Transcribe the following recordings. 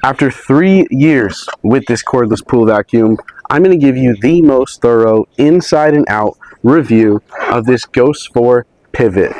After 3 years with this cordless pool vacuum, I'm going to give you the most thorough inside and out review of this Gosvor pivot.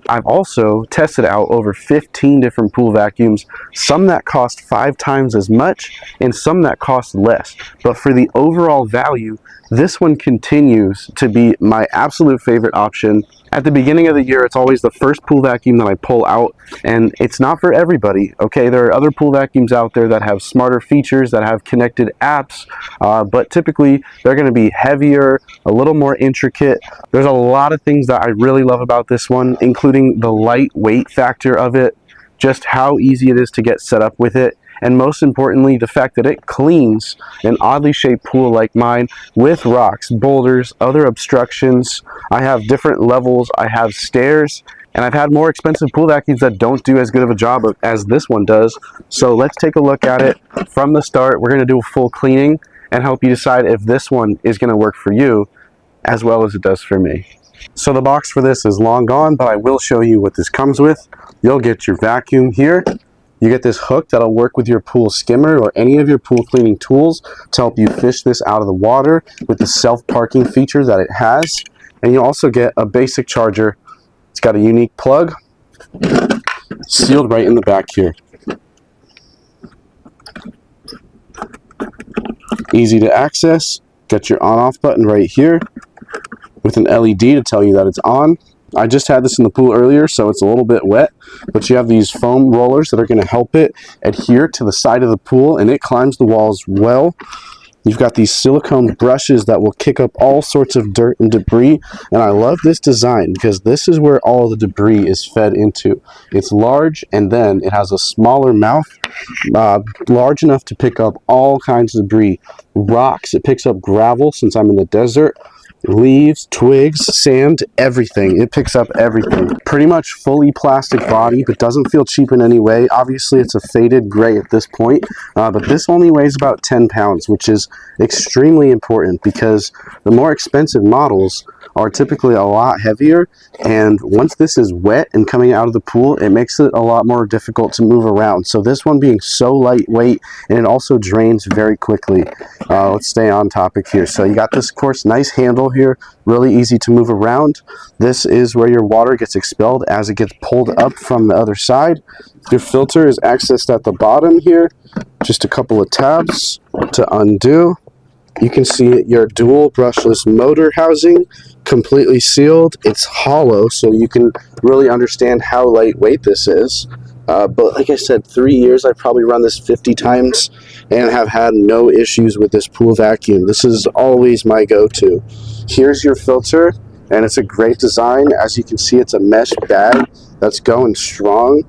I've also tested out over 15 different pool vacuums, some that cost 5 times as much and some that cost less. But for the overall value, this one continues to be my absolute favorite option. At the beginning of the year, it's always the first pool vacuum that I pull out, and it's not for everybody, okay? There are other pool vacuums out there that have smarter features, that have connected apps, but typically they're going to be heavier, a little more intricate. There's a lot of things that I really love about this one, including the lightweight factor of it, just how easy it is to get set up with it, and most importantly, the fact that it cleans an oddly shaped pool like mine with rocks, boulders, other obstructions. I have different levels, I have stairs, and I've had more expensive pool vacuums that don't do as good of a job as this one does. So let's take a look at it from the start. We're going to do a full cleaning and help you decide if this one is going to work for you as well as it does for me. So the box for this is long gone, but I will show you what this comes with. You'll get your vacuum here. You get this hook that'll work with your pool skimmer or any of your pool cleaning tools to help you fish this out of the water with the self-parking feature that it has. And you also get a basic charger. It's got a unique plug sealed right in the back here. Easy to access. Got your on-off button right here with an LED to tell you that it's on. I just had this in the pool earlier, so it's a little bit wet, but you have these foam rollers that are going to help it adhere to the side of the pool, and it climbs the walls well. You've got these silicone brushes that will kick up all sorts of dirt and debris, and I love this design because this is where all the debris is fed into. It's large, and then it has a smaller mouth, large enough to pick up all kinds of debris. Rocks, it picks up gravel since I'm in the desert, leaves, twigs, sand, everything. It picks up everything. Pretty much fully plastic body, but doesn't feel cheap in any way. Obviously, it's a faded gray at this point, but this only weighs about 10 pounds, which is extremely important because the more expensive models are typically a lot heavier, and once this is wet and coming out of the pool, it makes it a lot more difficult to move around. So this one being so lightweight, and it also drains very quickly. Let's stay on topic here. So you got this, of course, nice handle here, really easy to move around. This is where your water gets expelled as it gets pulled up from the other side. Your filter is accessed at the bottom here. Just a couple of tabs to undo. You can see your dual brushless motor housing, completely sealed. It's hollow, so you can really understand how lightweight this is. But like I said, 3 years, I've probably run this 50 times and have had no issues with this pool vacuum. This is always my go-to. Here's your filter, and it's a great design. As you can see, it's a mesh bag that's going strong.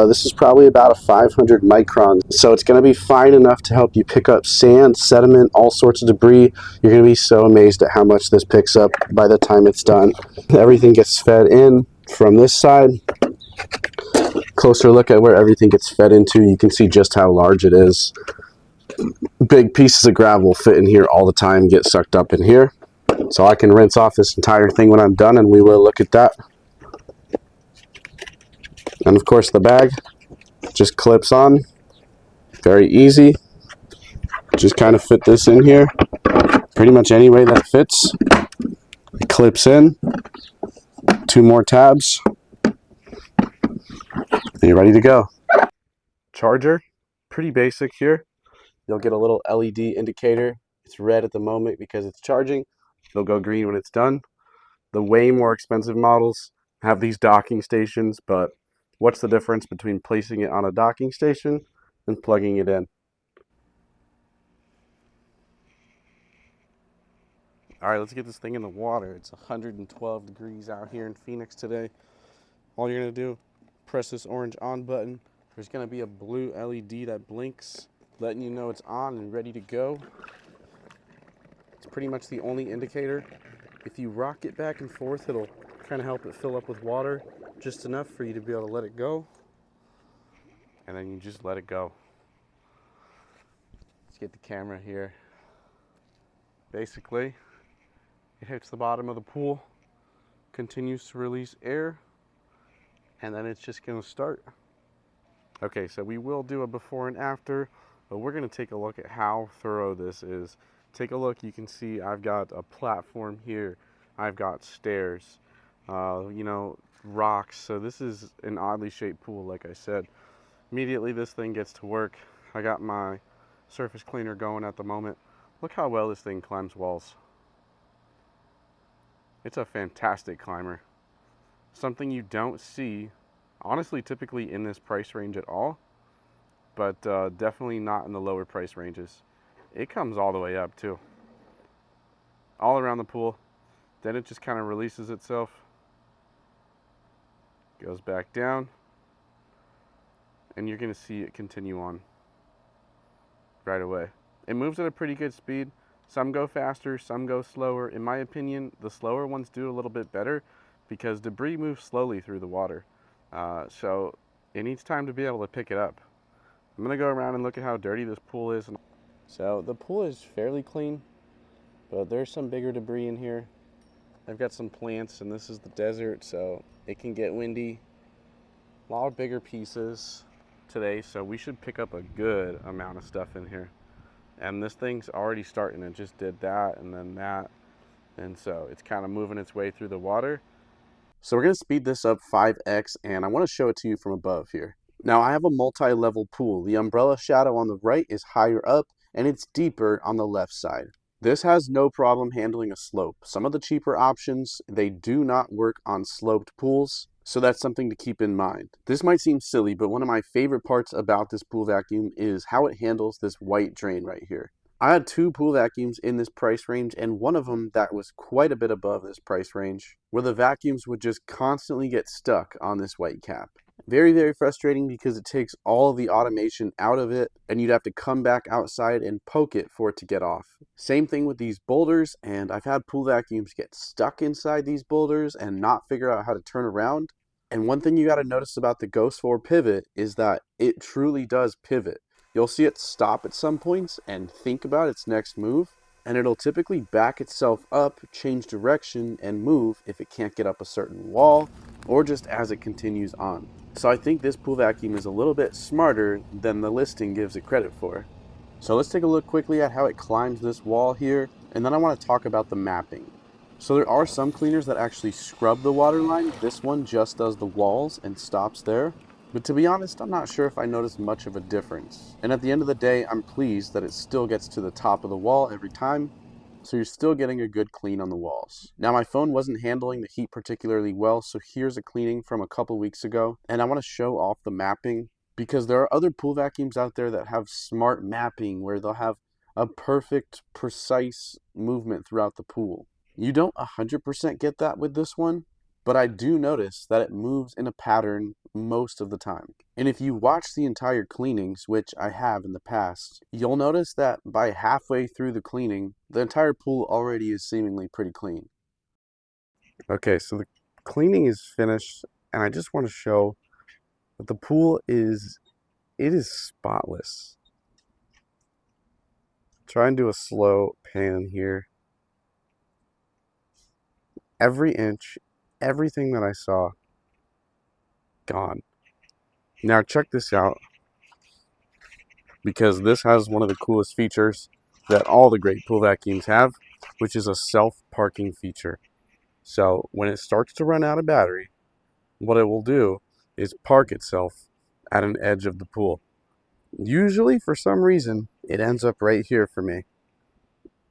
This is probably about a 500 micron, so it's going to be fine enough to help you pick up sand, sediment, all sorts of debris. You're going to be so amazed at how much this picks up by the time it's done. Everything gets fed in from this side. Closer look at where everything gets fed into. You can see just how large it is. Big pieces of gravel fit in here all the time, get sucked up in here. So I can rinse off this entire thing when I'm done, and we will look at that. And of course the bag just clips on. Very easy. Just kind of fit this in here. Pretty much any way that fits. It clips in. 2 more tabs. And you're ready to go. Charger, pretty basic here. You'll get a little LED indicator. It's red at the moment because it's charging. It'll go green when it's done. The way more expensive models have these docking stations, but what's the difference between placing it on a docking station and plugging it in? All right, let's get this thing in the water. It's 112 degrees out here in Phoenix today. All you're gonna do, press this orange on button. There's gonna be a blue LED that blinks, letting you know it's on and ready to go. It's pretty much the only indicator. If you rock it back and forth, it'll kind of help it fill up with water, just enough for you to be able to let it go. And then you just let it go. Let's get the camera here. Basically, it hits the bottom of the pool, continues to release air, and then it's just gonna start. Okay, so we will do a before and after. But we're going to take a look at how thorough this is. Take a look, you can see I've got a platform here, I've got stairs, you know, rocks. So this is an oddly shaped pool, like I said. Immediately this thing gets to work. I got my surface cleaner going at the moment. Look how well this thing climbs walls. It's a fantastic climber. Something you don't see, honestly, typically in this price range at all, but definitely not in the lower price ranges. It comes all the way up too, all around the pool. Then it just kind of releases itself, goes back down, and you're going to see it continue on right away. It moves at a pretty good speed. Some go faster, some go slower. In my opinion, the slower ones do a little bit better because debris moves slowly through the water. So it needs time to be able to pick it up. I'm going to go around and look at how dirty this pool is. So the pool is fairly clean, but there's some bigger debris in here. I've got some plants, and this is the desert, so it can get windy. A lot of bigger pieces today, so we should pick up a good amount of stuff in here. And this thing's already starting. It just did that and then that. And so it's kind of moving its way through the water. So we're going to speed this up 5x, and I want to show it to you from above here. Now I have a multi-level pool. The umbrella shadow on the right is higher up, and it's deeper on the left side. This has no problem handling a slope. Some of the cheaper options, they do not work on sloped pools, so that's something to keep in mind. This might seem silly, but one of my favorite parts about this pool vacuum is how it handles this white drain right here. I had two pool vacuums in this price range, and one of them that was quite a bit above this price range, where the vacuums would just constantly get stuck on this white cap. Very, very frustrating because it takes all of the automation out of it, and you'd have to come back outside and poke it for it to get off. Same thing with these boulders, and I've had pool vacuums get stuck inside these boulders and not figure out how to turn around. And one thing you got to notice about the Gosvor pivot is that it truly does pivot. You'll see it stop at some points and think about its next move, and it'll typically back itself up, change direction, and move if it can't get up a certain wall, or just as it continues on. So I think this pool vacuum is a little bit smarter than the listing gives it credit for. So let's take a look quickly at how it climbs this wall here, and then I want to talk about the mapping. So there are some cleaners that actually scrub the water line. This one just does the walls and stops there. But to be honest, I'm not sure if I noticed much of a difference. And at the end of the day, I'm pleased that it still gets to the top of the wall every time, so you're still getting a good clean on the walls. Now my phone wasn't handling the heat particularly well, so here's a cleaning from a couple weeks ago, and I want to show off the mapping because there are other pool vacuums out there that have smart mapping where they'll have a perfect, precise movement throughout the pool. You don't 100% get that with this one, but I do notice that it moves in a pattern most of the time. And if you watch the entire cleanings, which I have in the past, you'll notice that by halfway through the cleaning, the entire pool already is seemingly pretty clean. Okay, so the cleaning is finished, and I just want to show that the pool is spotless. Try and do a slow pan here. Every inch, everything that I saw, gone. Now check this out, because this has one of the coolest features that all the great pool vacuums have, which is a self-parking feature. So when it starts to run out of battery, what it will do is park itself at an edge of the pool. Usually, for some reason, it ends up right here for me.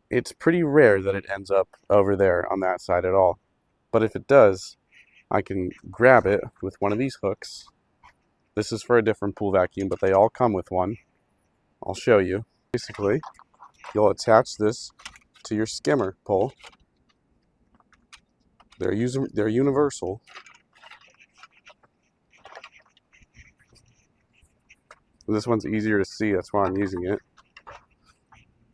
It's pretty rare that it ends up over there on that side at all. But if it does, I can grab it with one of these hooks. This is for a different pool vacuum, but they all come with one. I'll show you. Basically, you'll attach this to your skimmer pole. They're universal. This one's easier to see, that's why I'm using it.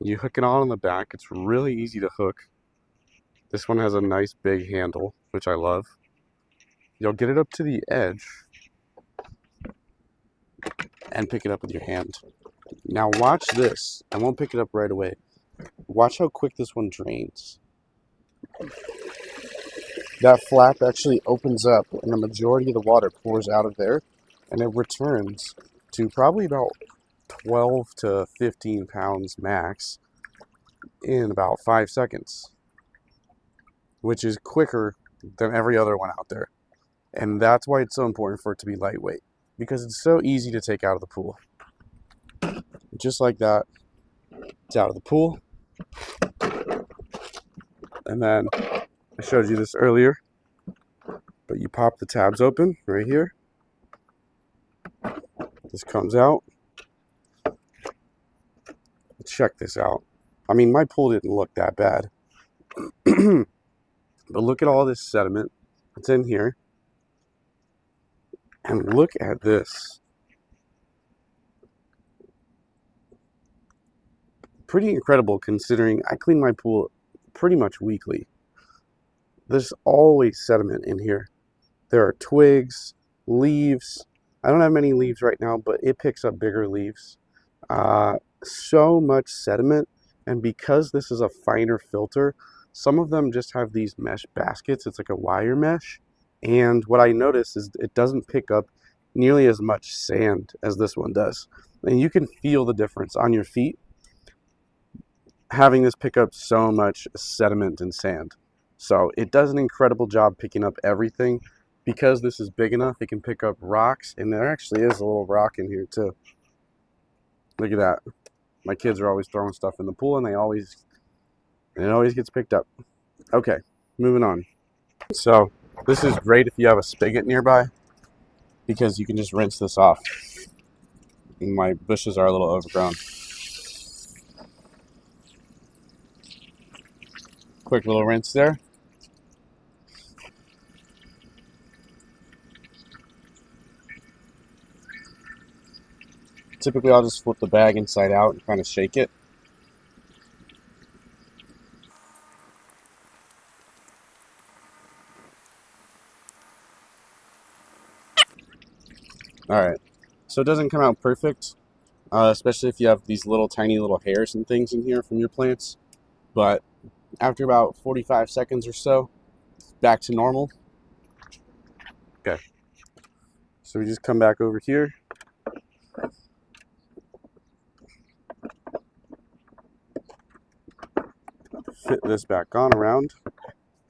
You hook it on the back. It's really easy to hook. This one has a nice big handle, which I love. You'll get it up to the edge and pick it up with your hand. Now watch this. I won't pick it up right away. Watch how quick this one drains. That flap actually opens up and the majority of the water pours out of there, and it returns to probably about 12 to 15 pounds max in about 5 seconds, which is quicker than every other one out there. And that's why it's so important for it to be lightweight, because it's so easy to take out of the pool. Just like that, it's out of the pool. And then I showed you this earlier, but you pop the tabs open right here. This comes out. Check this out. I mean, my pool didn't look that bad. But look at all this sediment that's in here. And look at this. Pretty incredible considering I clean my pool pretty much weekly. There's always sediment in here. There are twigs, leaves. I don't have many leaves right now, but it picks up bigger leaves. So much sediment. And because this is a finer filter, some of them just have these mesh baskets. It's like a wire mesh. And what I notice is it doesn't pick up nearly as much sand as this one does. And you can feel the difference on your feet having this pick up so much sediment and sand. So it does an incredible job picking up everything. Because this is big enough, it can pick up rocks. And there actually is a little rock in here too. Look at that. My kids are always throwing stuff in the pool and it always gets picked up. Okay, moving on. So this is great if you have a spigot nearby, because you can just rinse this off. And my bushes are a little overgrown. Quick little rinse there. Typically I'll just flip the bag inside out and kind of shake it. Alright, so it doesn't come out perfect, especially if you have these little tiny little hairs and things in here from your plants. But after about 45 seconds or so, back to normal. Okay, so we just come back over here. Fit this back on around.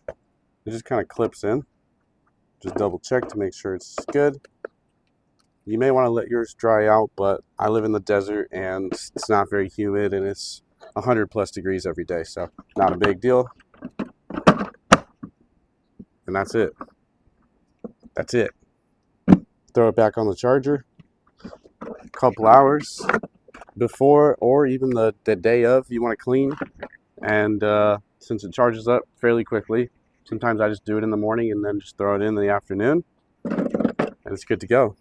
It just kind of clips in. Just double check to make sure it's good. You may want to let yours dry out, but I live in the desert and it's not very humid and it's 100+ degrees every day, so not a big deal. And that's it. That's it. Throw it back on the charger. A couple hours before or even the day of you want to clean. And since it charges up fairly quickly, sometimes I just do it in the morning and then just throw it in the afternoon. And it's good to go.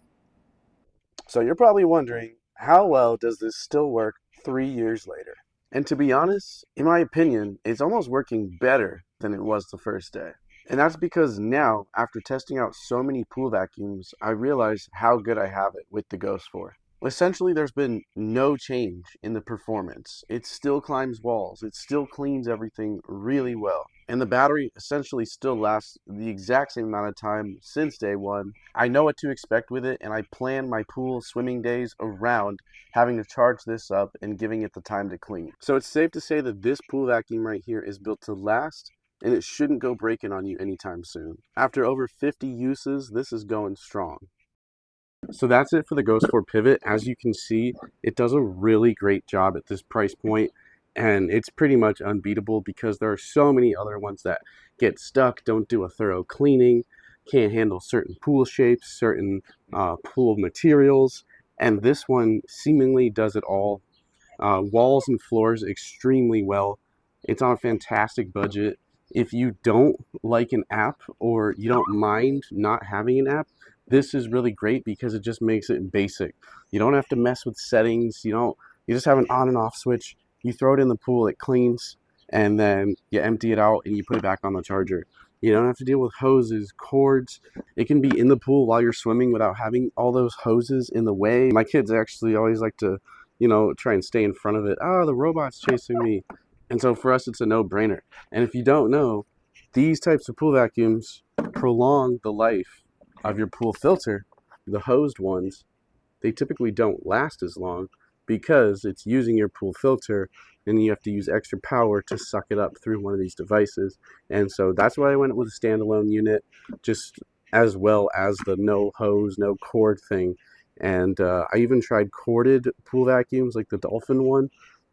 So you're probably wondering, how well does this still work 3 years later? And to be honest, in my opinion, it's almost working better than it was the first day. And that's because now, after testing out so many pool vacuums, I realize how good I have it with the Gosvor. Essentially, there's been no change in the performance. It still climbs walls. It still cleans everything really well. And the battery essentially still lasts the exact same amount of time since day one. I know what to expect with it, and I plan my pool swimming days around having to charge this up and giving it the time to clean. So it's safe to say that this pool vacuum right here is built to last, and it shouldn't go breaking on you anytime soon. After over 50 uses, this is going strong. So that's it for the Gosvor Pivot. As you can see, it does a really great job at this price point, and it's pretty much unbeatable because there are so many other ones that get stuck, don't do a thorough cleaning, can't handle certain pool shapes, certain pool materials, and this one seemingly does it all. Walls and floors extremely well. It's on a fantastic budget. If you don't like an app or you don't mind not having an app, this is really great because it just makes it basic. You don't have to mess with settings. You just have an on and off switch. You throw it in the pool, it cleans, and then you empty it out and you put it back on the charger. You don't have to deal with hoses, cords. It can be in the pool while you're swimming without having all those hoses in the way. My kids actually always like to, try and stay in front of it. Oh, the robot's chasing me. And so for us, it's a no-brainer. And if you don't know, these types of pool vacuums prolong the life of your pool filter. The hosed ones, they typically don't last as long, because it's using your pool filter, and you have to use extra power to suck it up through one of these devices. And so that's why I went with a standalone unit, just as well as the no hose, no cord thing. And I even tried corded pool vacuums like the Dolphin one,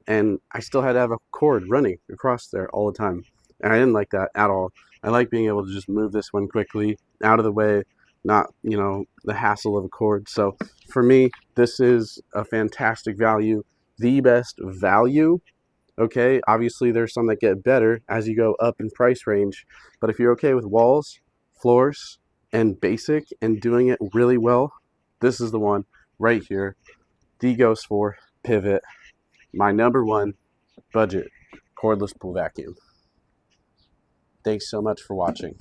and I still had to have a cord running across there all the time. And I didn't like that at all. I like being able to just move this one quickly out of the way, not, the hassle of a cord. So for me, this is a fantastic value, the best value. Okay, obviously there's some that get better as you go up in price range, but if you're okay with walls, floors, and basic and doing it really well, this is the one right here, the Gosvor Pivot, my #1 budget cordless pool vacuum. Thanks so much for watching.